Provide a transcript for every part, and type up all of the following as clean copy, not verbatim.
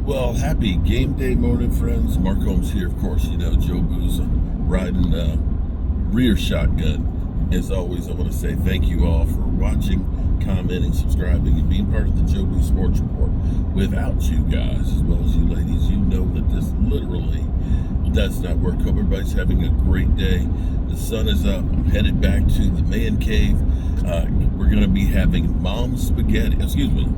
Well, happy game day morning, friends. Mark Holmes here, of course. Joe Boo's riding rear shotgun. As always, I want to say thank you all for watching, commenting, subscribing, and being part of the Joe Boo Sports Report. Without you guys, as well as you ladies, you know that this literally does not work. Hope everybody's having a great day. The sun is up. I'm headed back to the man cave. We're going to be having mom's spaghetti. Excuse me.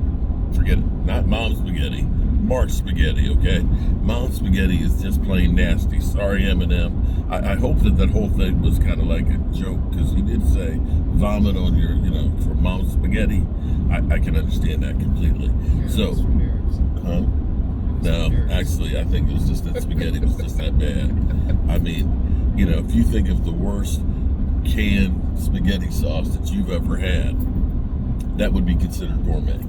Forget it. Not mom's spaghetti. Mark's spaghetti, okay? Mom's spaghetti is just plain nasty. Sorry, Eminem. I hope that whole thing was kind of like a joke, because he did say vomit on your, for mom's spaghetti. I can understand that completely. Yeah, so, huh? No, actually, I think it was just that spaghetti was just that bad. I mean, if you think of the worst canned spaghetti sauce that you've ever had, that would be considered gourmet.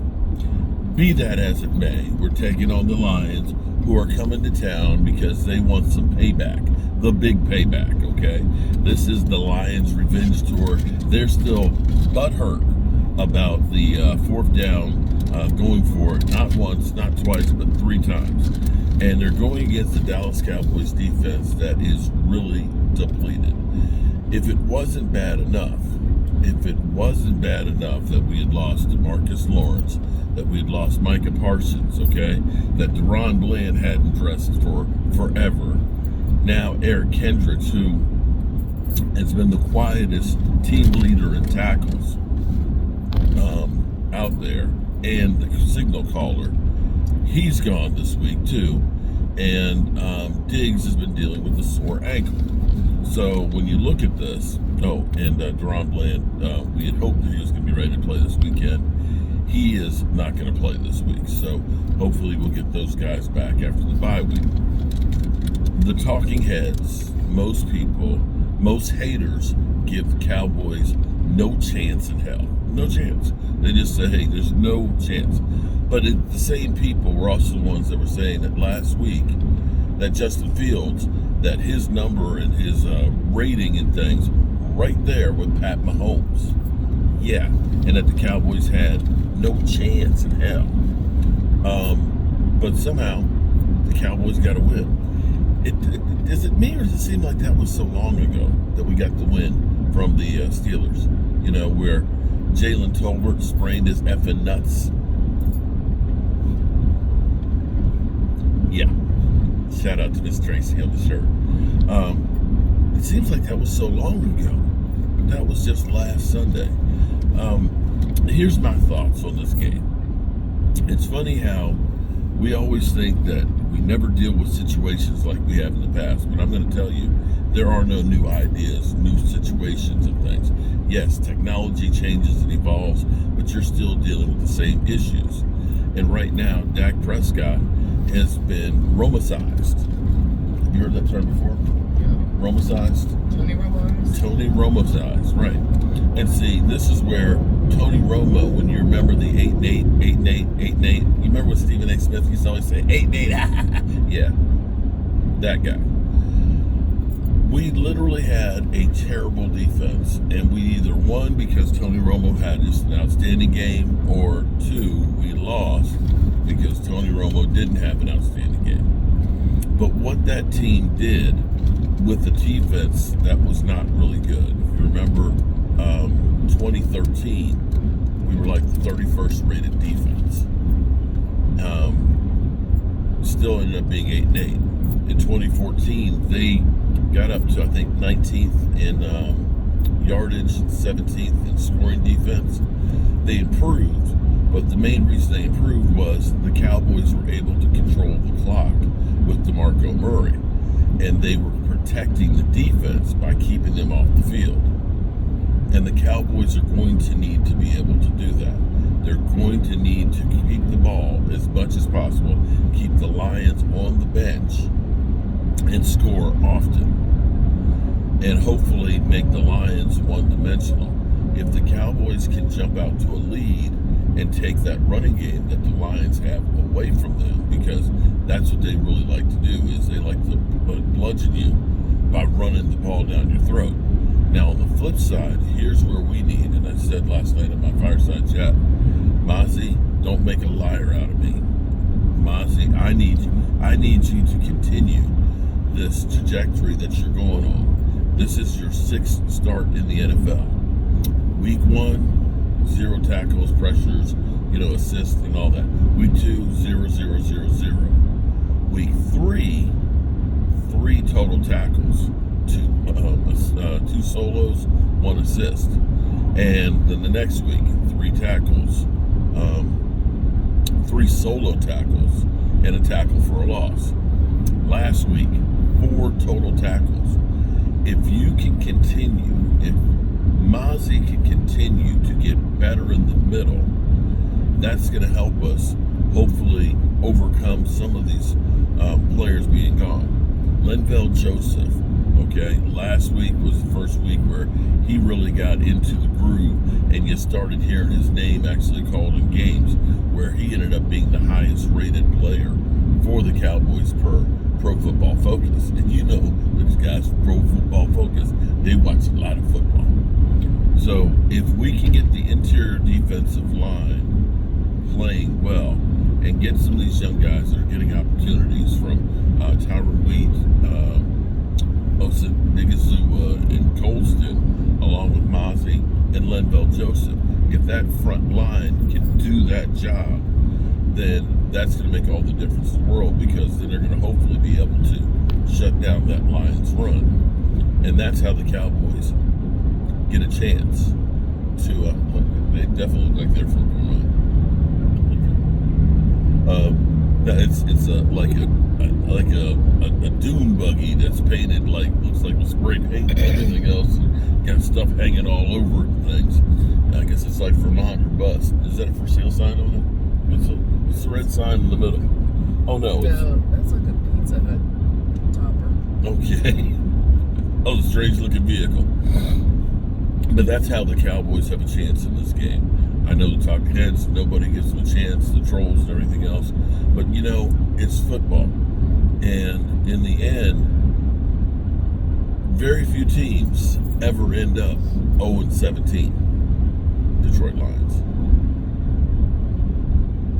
Be that as it may, we're taking on the Lions, who are coming to town because they want some payback. The big payback, okay? This is the Lions' revenge tour. They're still butthurt about the fourth down, going for it, not once, not twice, but 3 times. And they're going against the Dallas Cowboys defense that is really depleted. If it wasn't bad enough that we had lost DeMarcus Lawrence, that we had lost Micah Parsons, okay, that Deron Bland hadn't dressed for forever. Now Eric Kendricks, who has been the quietest team leader in tackles out there, and the signal caller, he's gone this week too. And Diggs has been dealing with a sore ankle. So when you look at this, and Deron Bland, we had hoped that he was going to be ready to play this weekend. He is not going to play this week. So hopefully we'll get those guys back after the bye week. The talking heads, most people, most haters give the Cowboys no chance in hell. No chance. They just say, hey, there's no chance. But the same people were also the ones that were saying that last week that Justin Fields, that his number and his rating and things right there with Pat Mahomes. Yeah, and that the Cowboys had no chance in hell. But somehow the Cowboys got a win. Does it mean, or does it seem like that was so long ago that we got the win from the Steelers? Where Jalen Tolbert sprained his effing nuts. Yeah. Shout out to Miss Tracy on the shirt. It seems like that was so long ago, but that was just last Sunday. Here's my thoughts on this game. It's funny how we always think that we never deal with situations like we have in the past, but I'm going to tell you, there are no new ideas, new situations and things. Yes, technology changes and evolves, but you're still dealing with the same issues. And right now, Dak Prescott has been Romicized. Have you heard that term before? Yeah. Romicized? Tony Romo. Tony Romocized, right. And see, this is where Tony Romo, when you remember the 8-8, 8-8, 8-8, you remember what Stephen A. Smith used to always say, 8-8, yeah, that guy. We literally had a terrible defense, and we either won because Tony Romo had just an outstanding game, or 2, we lost because Tony Romo didn't have an outstanding game. But what that team did with the defense, that was not really good. If you remember 2013, we were like the 31st rated defense. Still ended up being 8-8. In 2014, they got up to, I think, 19th in yardage, 17th in scoring defense. They improved, but the main reason they improved was the Cowboys were able to control the clock with DeMarco Murray, and they were protecting the defense by keeping them off the field. And the Cowboys are going to need to be able to do that. They're going to need to keep the ball as much as possible, keep the Lions on the bench, and score often, and hopefully make the Lions one-dimensional. If the Cowboys can jump out to a lead and take that running game that the Lions have away from them, because that's what they really like to do, is they like to bludgeon you by running the ball down your throat. Now, on the flip side, here's where we need, and I said last night in my fireside chat, Mozzie, don't make a liar out of me. Mozzie, I need I need you to continue this trajectory that you're going on. This is your 6th start in the NFL. Week 1, 0 tackles, pressures, assists and all that. Week 2, 0, 0, 0, 0. Week 3, 3 total tackles, 2 solos, 1 assist. And then the next week, 3 tackles, 3 solo tackles, and a tackle for a loss. Last week, 4 total tackles. If you can continue, if Mozzie can continue to get better in the middle, that's going to help us hopefully overcome some of these players being gone. Linval Joseph, okay, last week was the first week where he really got into the groove, and you started hearing his name actually called in games where he ended up being the highest rated player for the Cowboys per Pro Football Focus. And those guys from Pro Football Focus, they watch a lot of football. So if we can get the interior defensive line playing well and get some of these young guys that are getting opportunities from Tyron Wheat, Osa Digizua, and Colston, along with Mozzie and Linval Joseph, if that front line can do that job, then that's going to make all the difference in the world, because then they're going to hopefully be able to shut down that Lions run. And that's how the Cowboys get a chance to, they definitely look like they're from it's a dune buggy that's painted looks like with spray paint and everything else, and got stuff hanging all over it and things. I guess it's like Vermont or bust. Is that a for sale sign on it? What's the red sign in the middle? Oh no, that's like a Pizza Hut topper. Okay. Oh, the strange looking vehicle. But that's how the Cowboys have a chance in this game. I know the talking heads, nobody gives them a chance, the trolls and everything else. But it's football. And in the end, very few teams ever end up 0-17. Detroit Lions.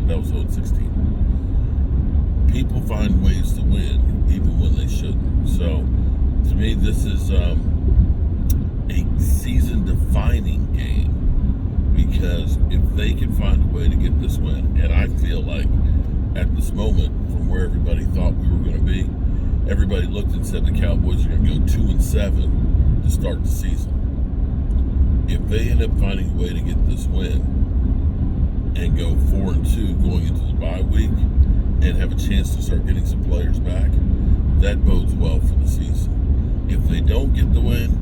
That was 0-16. People find ways to win, even when they shouldn't. So, to me, this is a season-defining game, because if they can find a way to get this win, and I feel like at this moment, from where everybody thought we were going to be, everybody looked and said the Cowboys are going to go 2-7 to start the season. If they end up finding a way to get this win and go 4-2 going into the bye week and have a chance to start getting some players back, that bodes well for the season. If they don't get the win,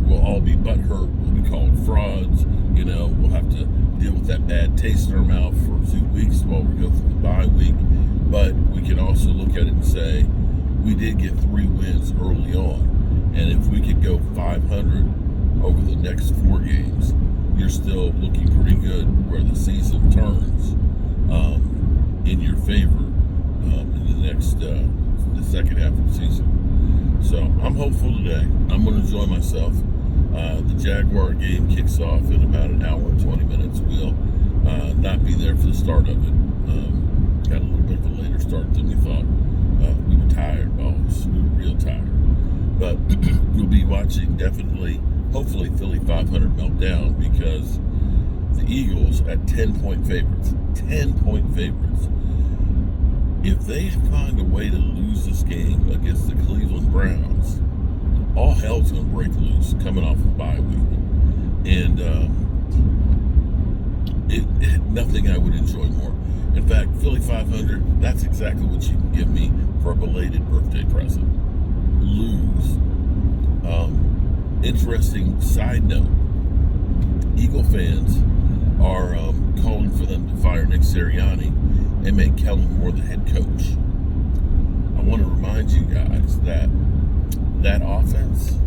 we'll all be butthurt. We'll be called frauds. We'll have to deal with that bad taste in our mouth for 2 weeks while we go through the bye week. But we can also look at it and say, we did get 3 wins early on. And if we could go 500 over the next 4 games, you're still looking pretty good where the season turns in your favor in the second half of the season. So I'm hopeful today. I'm going to enjoy myself. The Jaguar game kicks off in about an hour and 20 minutes. We'll not be there for the start of it. Got a little bit of a later start than we thought. We were tired, boss. We were real tired. But we'll be watching definitely, hopefully, Philly 500 meltdown, because the Eagles at 10-point favorites. 10-point favorites. If they find a way to lose this game against the Cleveland Browns, all hell's going to break loose coming off of bye week. And nothing I would enjoy more. In fact, Philly 500, that's exactly what you can give me for a belated birthday present. Lose. Interesting side note, Eagle fans are calling for them to fire Nick Sirianni and make Kellen Moore the head coach. I want to remind you guys that offense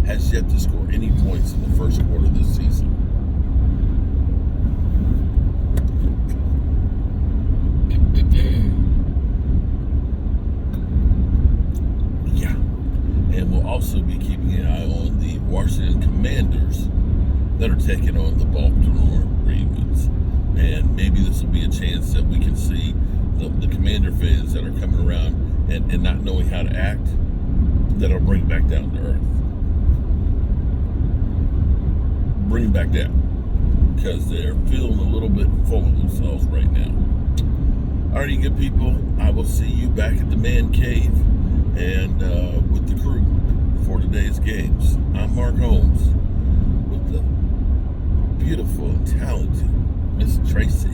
has yet to score any points in the first quarter of this season. Yeah. And we'll also be keeping an eye on the Washington Commanders that are taking on the Baltimore Ravens. And maybe this will be a chance that we can see the Commander fans that are coming around and not knowing how to act, that'll bring back down to earth. Bring back down. Because they're feeling a little bit full of themselves right now. Alrighty, good people. I will see you back at the man cave and with the crew for today's games. I'm Mark Holmes with the beautiful and talented Miss Tracy,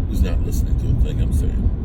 who's not listening to a thing I'm saying.